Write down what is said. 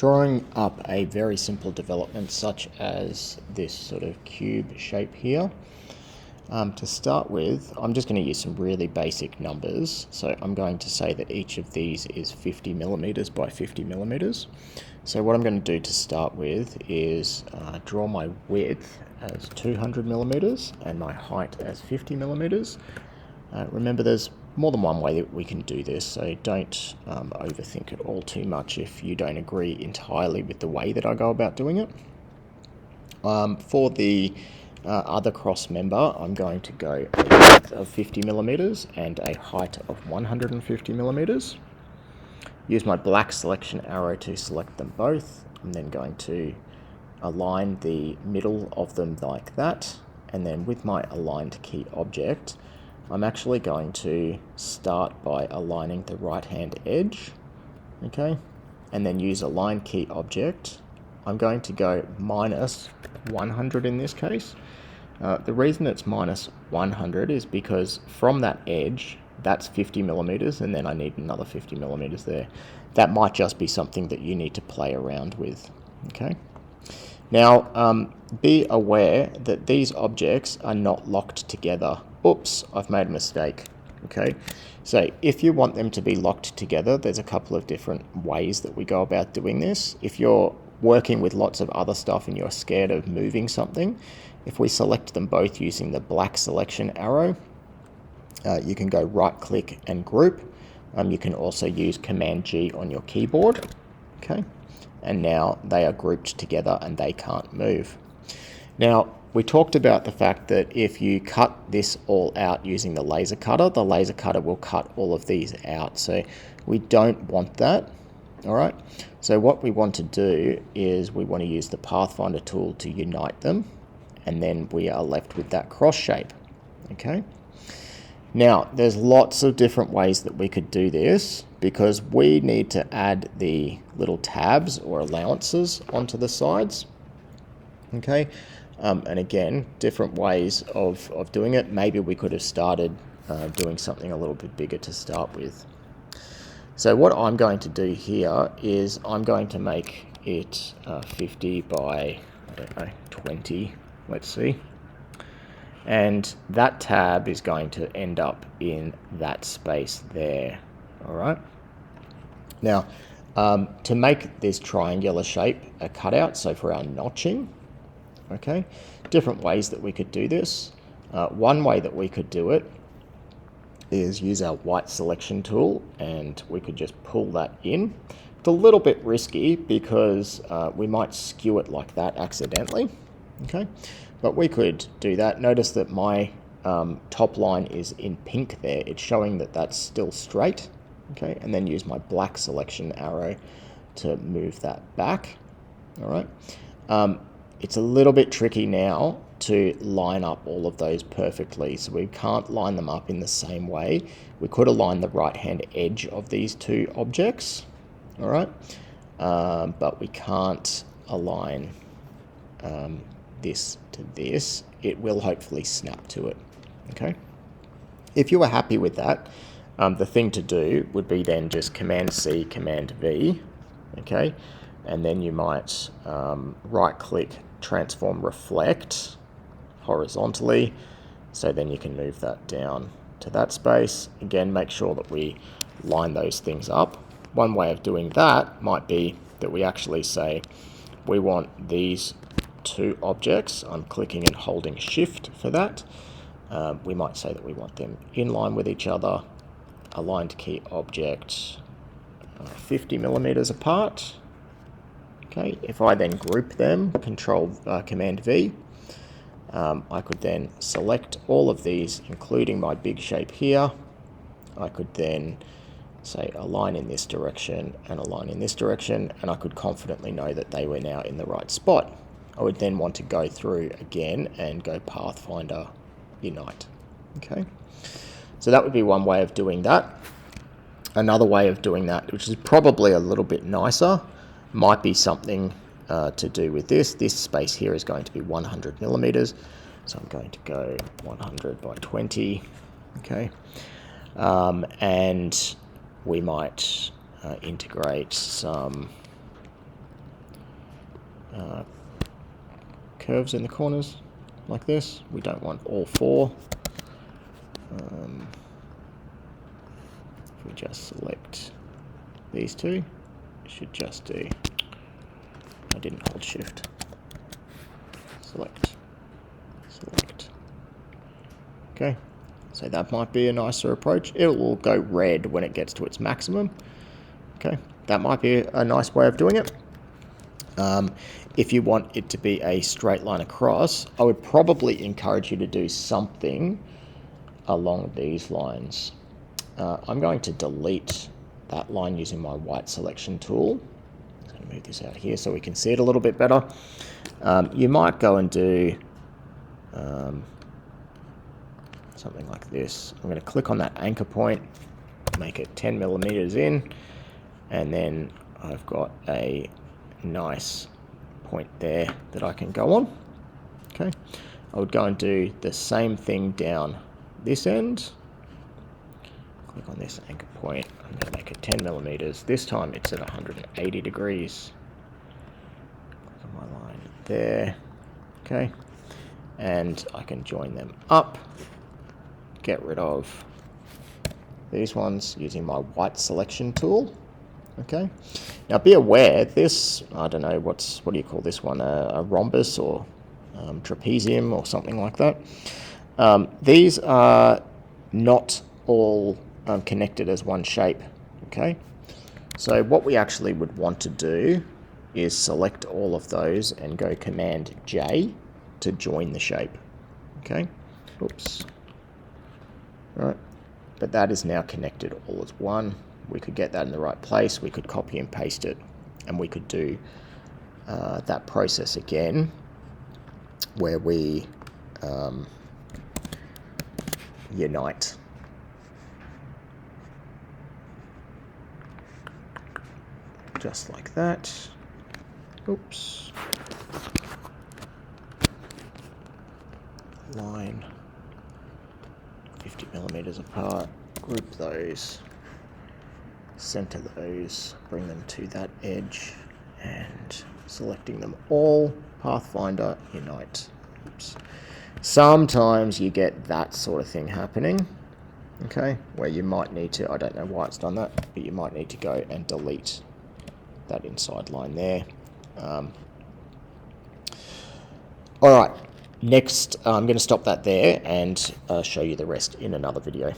drawing up a very simple development such as this sort of cube shape here, to start with, I'm just going to use some really basic numbers. So I'm going to say that each of these is 50 millimeters by 50 millimeters. So what I'm going to do to start with is draw my width as 200 millimeters and my height as 50 millimeters. Remember, there's more than one way that we can do this, so don't overthink it all too much if you don't agree entirely with the way that I go about doing it. For the other cross member, I'm going to go a width of 50 millimeters and a height of 150 millimeters. Use my black selection arrow to select them both. I'm then going to align the middle of them like that, and then with my aligned key object, I'm actually going to start by aligning the right hand edge, okay, and then use align key object. I'm going to go minus 100 in this case. The reason it's minus 100 is because from that edge, that's 50 millimeters, and then I need another 50 millimeters there. That might just be something that you need to play around with, okay? Now, be aware that these objects are not locked together. Oops, I've made a mistake, okay? So if you want them to be locked together, there's a couple of different ways that we go about doing this. If you're working with lots of other stuff and you're scared of moving something, if we select them both using the black selection arrow, you can go right click and group. You can also use Command G on your keyboard, okay? And now they are grouped together and they can't move. Now, we talked about the fact that if you cut this all out using the laser cutter will cut all of these out. So we don't want that, all right? So what we want to do is we want to use the Pathfinder tool to unite them, and then we are left with that cross shape, okay? Now, there's lots of different ways that we could do this because we need to add the little tabs or allowances onto the sides, okay? And again, different ways of doing it. Maybe we could have started doing something a little bit bigger to start with. So what I'm going to do here is I'm going to make it 50 by, I don't know, 20, let's see. And that tab is going to end up in that space there, all right? Now, to make this triangular shape a cutout, so for our notching, okay, different ways that we could do this. One way that we could do it is use our white selection tool, and we could just pull that in. It's a little bit risky because we might skew it like that accidentally, okay? But we could do that. Notice that my top line is in pink there. It's showing that that's still straight, okay? And then use my black selection arrow to move that back, all right? It's a little bit tricky now to line up all of those perfectly, so we can't line them up in the same way. We could align the right-hand edge of these two objects, all right? But we can't align this to this. It will hopefully snap to it, okay? If you were happy with that, the thing to do would be then just Command C, Command V, okay? And then you might right-click, transform reflect horizontally, so then you can move that down to that space. Again, make sure that we line those things up. One way of doing that might be that we actually say we want these two objects. I'm clicking and holding shift for that. We might say that we want them in line with each other, aligned key object 50 millimeters apart. Okay, if I then group them, Command V, I could then select all of these, including my big shape here. I could then say align in this direction and align in this direction, and I could confidently know that they were now in the right spot. I would then want to go through again and go Pathfinder Unite. Okay, so that would be one way of doing that. Another way of doing that, which is probably a little bit nicer, might be something to do with this. This space here is going to be 100 millimeters. So I'm going to go 100 by 20, okay? And we might integrate some curves in the corners like this. We don't want all four. If we just select these two, it should just do, I didn't hold shift, select, select. Okay, so that might be a nicer approach. It will go red when it gets to its maximum. Okay, that might be a nice way of doing it. If you want it to be a straight line across, I would probably encourage you to do something along these lines. I'm going to delete that line using my white selection tool. I'm going to move this out here so we can see it a little bit better. You might go and do something like this. I'm going to click on that anchor point, make it 10 millimeters in, and then I've got a nice point there that I can go on. Okay, I would go and do the same thing down this end. Click on this anchor point. I'm going to make it 10 millimeters. This time it's at 180 degrees. Click on my line there. Okay, and I can join them up. Get rid of these ones using my white selection tool. Okay, now be aware this, I don't know, what do you call this one, a rhombus or trapezium or something like that. These are not all connected as one shape. Okay, so what we actually would want to do is select all of those and go Command J to join the shape. Okay, oops, right, but that is now connected all as one. We could get that in the right place, we could copy and paste it, and we could do that process again where we unite. Just like that. Oops. Line 50 millimeters apart, group those, center those, bring them to that edge, and selecting them all, Pathfinder, unite. Oops. Sometimes you get that sort of thing happening, okay, where you might need to, I don't know why it's done that, but you might need to go and delete that inside line there. All right, next I'm going to stop that there and show you the rest in another video.